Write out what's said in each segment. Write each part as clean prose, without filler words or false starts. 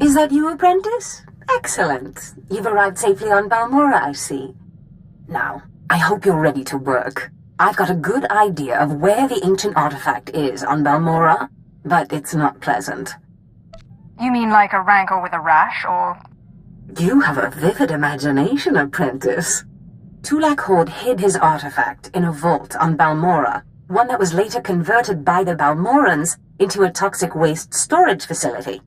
Is that you, apprentice? Excellent. You've arrived safely on BALMORRA, I see. Now, I hope you're ready to work. I've got a good idea of where the ancient artifact is on BALMORRA, but it's not pleasant. You mean like a rancor with a rash, or...? You have a vivid imagination, apprentice. Tulak Horde hid his artifact in a vault on BALMORRA, one that was later converted by the Balmorrans into a toxic waste storage facility.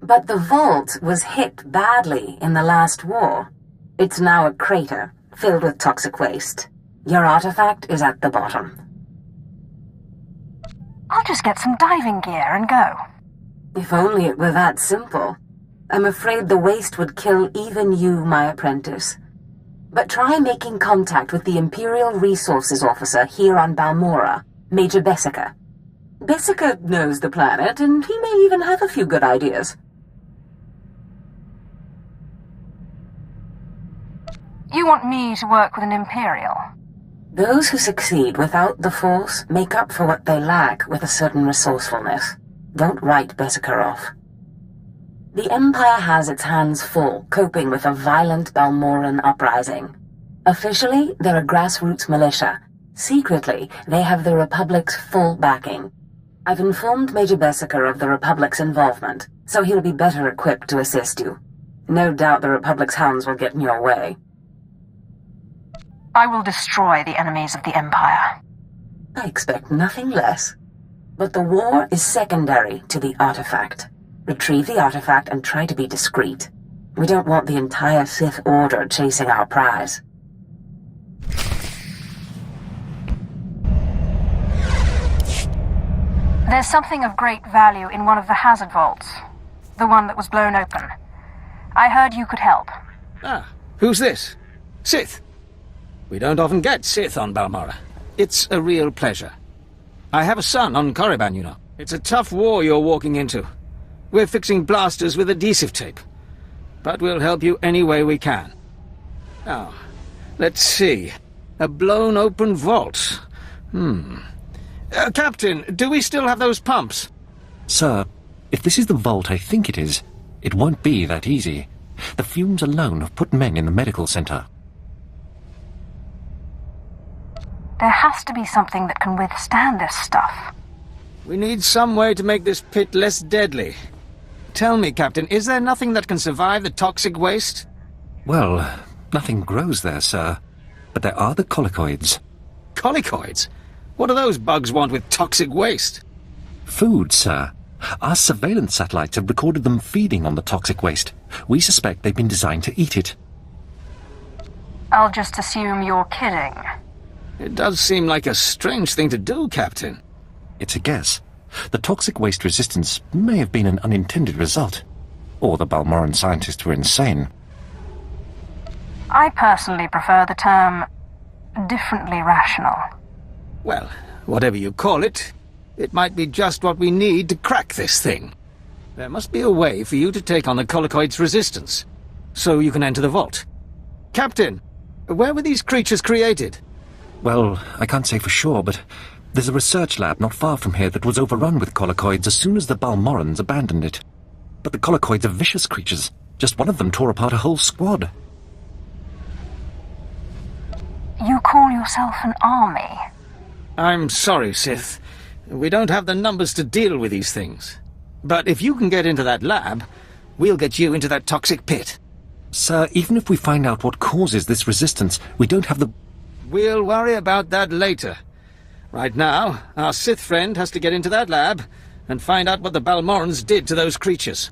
But the vault was hit badly in the last war. It's now a crater, filled with toxic waste. Your artifact is at the bottom. I'll just get some diving gear and go. If only it were that simple. I'm afraid the waste would kill even you, my apprentice. But try making contact with the Imperial Resources Officer here on BALMORRA, Major Bessica. Bessica knows the planet, and he may even have a few good ideas. You want me to work with an Imperial? Those who succeed without the Force make up for what they lack with a certain resourcefulness. Don't write Bessica off. The Empire has its hands full coping with a violent Balmorran uprising. Officially, they're a grassroots militia. Secretly, they have the Republic's full backing. I've informed Major Bessica of the Republic's involvement, so he'll be better equipped to assist you. No doubt the Republic's hounds will get in your way. I will destroy the enemies of the Empire. I expect nothing less. But the war is secondary to the artifact. Retrieve the artifact and try to be discreet. We don't want the entire Sith Order chasing our prize. There's something of great value in one of the hazard vaults. The one that was blown open. I heard you could help. Ah, who's this? Sith. We don't often get Sith on BALMORRA. It's a real pleasure. I have a son on Korriban, you know. It's a tough war you're walking into. We're fixing blasters with adhesive tape. But we'll help you any way we can. Now, let's see. A blown open vault. Captain, do we still have those pumps? Sir, if this is the vault I think it is, it won't be that easy. The fumes alone have put men in the medical center. There has to be something that can withstand this stuff. We need some way to make this pit less deadly. Tell me, Captain, is there nothing that can survive the toxic waste? Well, nothing grows there, sir. But there are the colicoids. Colicoids? What do those bugs want with toxic waste? Food, sir. Our surveillance satellites have recorded them feeding on the toxic waste. We suspect they've been designed to eat it. I'll just assume you're kidding. It does seem like a strange thing to do, Captain. It's a guess. The toxic waste resistance may have been an unintended result. Or the Balmorran scientists were insane. I personally prefer the term differently rational. Well, whatever you call it, it might be just what we need to crack this thing. There must be a way for you to take on the colicoid's resistance, so you can enter the vault. Captain, where were these creatures created? Well, I can't say for sure, but there's a research lab not far from here that was overrun with colicoids as soon as the Balmorrans abandoned it. But the colicoids are vicious creatures. Just one of them tore apart a whole squad. You call yourself an army? I'm sorry, Sith. We don't have the numbers to deal with these things. But if you can get into that lab, we'll get you into that toxic pit. Sir, even if we find out what causes this resistance, we don't have the... We'll worry about that later. Right now, our Sith friend has to get into that lab and find out what the Balmorrans did to those creatures.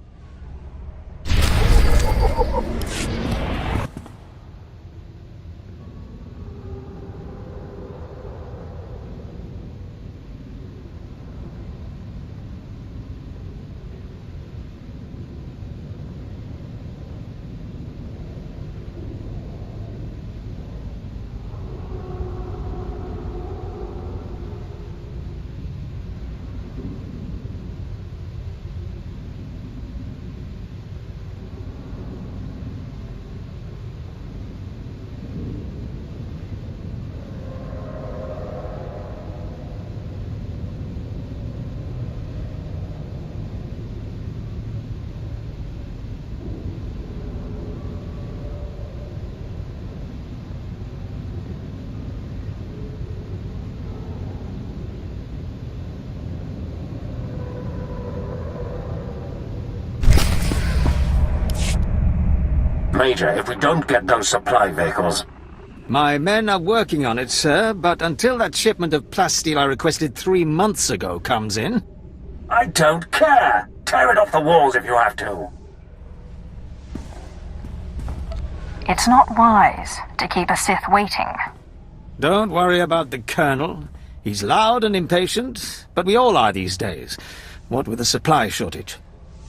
Major, if we don't get those supply vehicles... My men are working on it, sir, but until that shipment of plasteel I requested 3 months ago comes in... I don't care! Tear it off the walls if you have to! It's not wise to keep a Sith waiting. Don't worry about the Colonel. He's loud and impatient, but we all are these days, what with a supply shortage.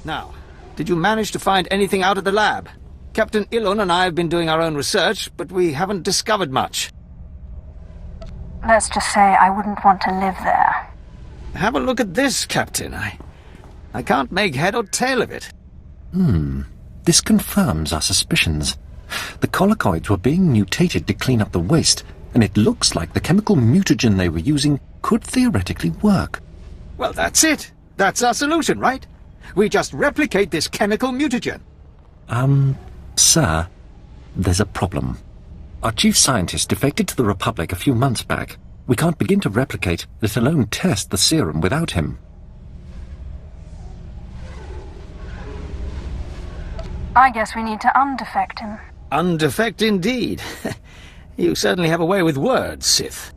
Now, did you manage to find anything out of the lab? Captain Ilun and I have been doing our own research, but we haven't discovered much. Let's just say I wouldn't want to live there. Have a look at this, Captain. I can't make head or tail of it. This confirms our suspicions. The collocoids were being mutated to clean up the waste, and it looks like the chemical mutagen they were using could theoretically work. Well, that's it. That's our solution, right? We just replicate this chemical mutagen. Sir, there's a problem. Our chief scientist defected to the Republic a few months back. We can't begin to replicate, let alone test the serum without him. I guess we need to undefect him. Undefect indeed. You certainly have a way with words, Sith.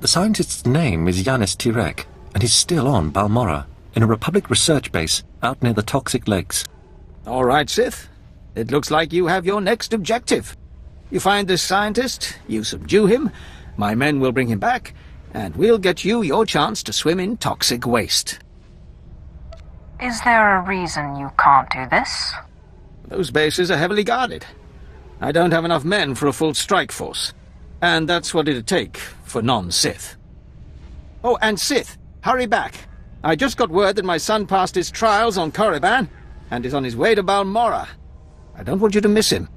The scientist's name is Yanis Tirek, and he's still on BALMORRA, in a Republic research base out near the Toxic Lakes. All right, Sith. It looks like you have your next objective. You find this scientist, you subdue him, my men will bring him back, and we'll get you your chance to swim in toxic waste. Is there a reason you can't do this? Those bases are heavily guarded. I don't have enough men for a full strike force. And that's what it'd take for non-Sith. Oh, and Sith, hurry back. I just got word that my son passed his trials on Korriban, and is on his way to BALMORRA. I don't want you to miss him.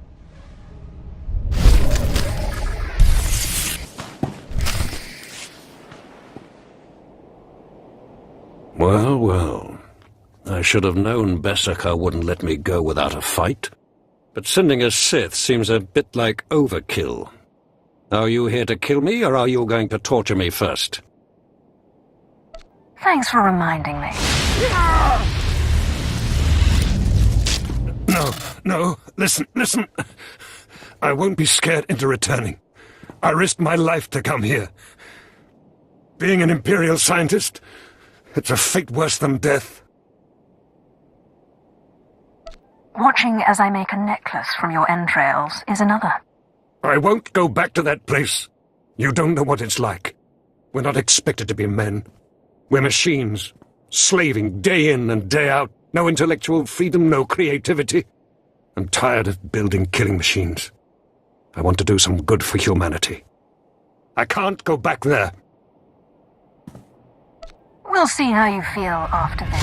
Well, well. I should have known Beskar wouldn't let me go without a fight. But sending a Sith seems a bit like overkill. Are you here to kill me, or are you going to torture me first? Thanks for reminding me. No, listen. I won't be scared into returning. I risked my life to come here. Being an Imperial scientist, it's a fate worse than death. Watching as I make a necklace from your entrails is another. I won't go back to that place. You don't know what it's like. We're not expected to be men. We're machines, slaving day in and day out. No intellectual freedom, no creativity. I'm tired of building killing machines. I want to do some good for humanity. I can't go back there. We'll see how you feel after this.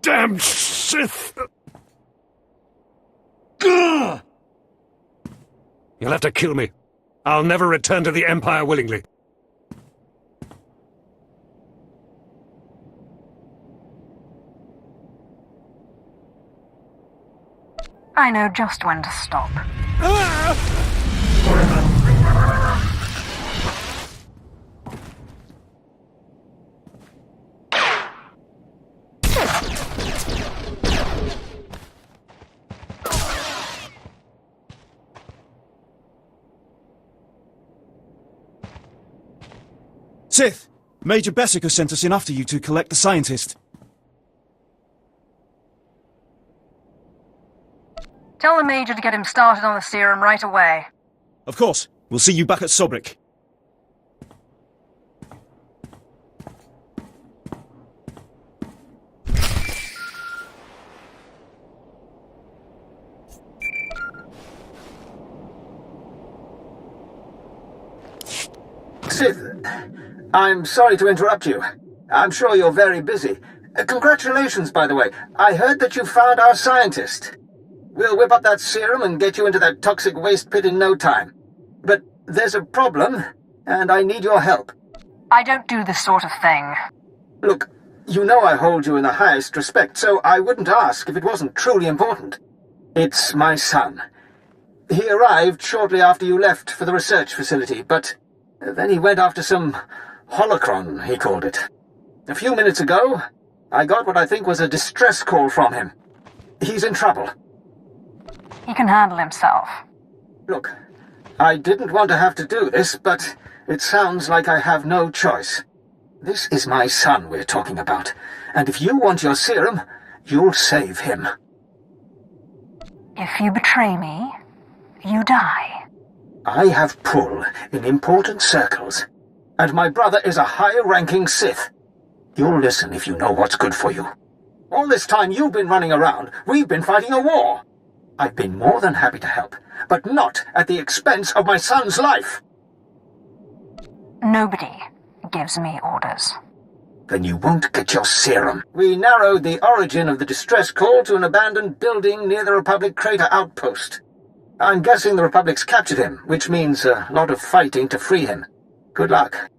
Damn Sith! Gah! You'll have to kill me. I'll never return to the Empire willingly. I know just when to stop. Sith! Major Beskar sent us in after you to collect the scientist. Tell the Major to get him started on the serum right away. Of course. We'll see you back at Sobrik. Sith, I'm sorry to interrupt you. I'm sure you're very busy. Congratulations, by the way. I heard that you found our scientist. We'll whip up that serum and get you into that toxic waste pit in no time. But there's a problem, and I need your help. I don't do this sort of thing. Look, you know I hold you in the highest respect, so I wouldn't ask if it wasn't truly important. It's my son. He arrived shortly after you left for the research facility, but then he went after some holocron, he called it. A few minutes ago, I got what I think was a distress call from him. He's in trouble. He can handle himself. Look, I didn't want to have to do this, but it sounds like I have no choice. This is my son we're talking about, and if you want your serum, you'll save him. If you betray me, you die. I have pull in important circles, and my brother is a high-ranking Sith. You'll listen if you know what's good for you. All this time you've been running around, we've been fighting a war. I've been more than happy to help, but not at the expense of my son's life. Nobody gives me orders. Then you won't get your serum. We narrowed the origin of the distress call to an abandoned building near the Republic crater outpost. I'm guessing the Republic's captured him, which means a lot of fighting to free him. Good luck.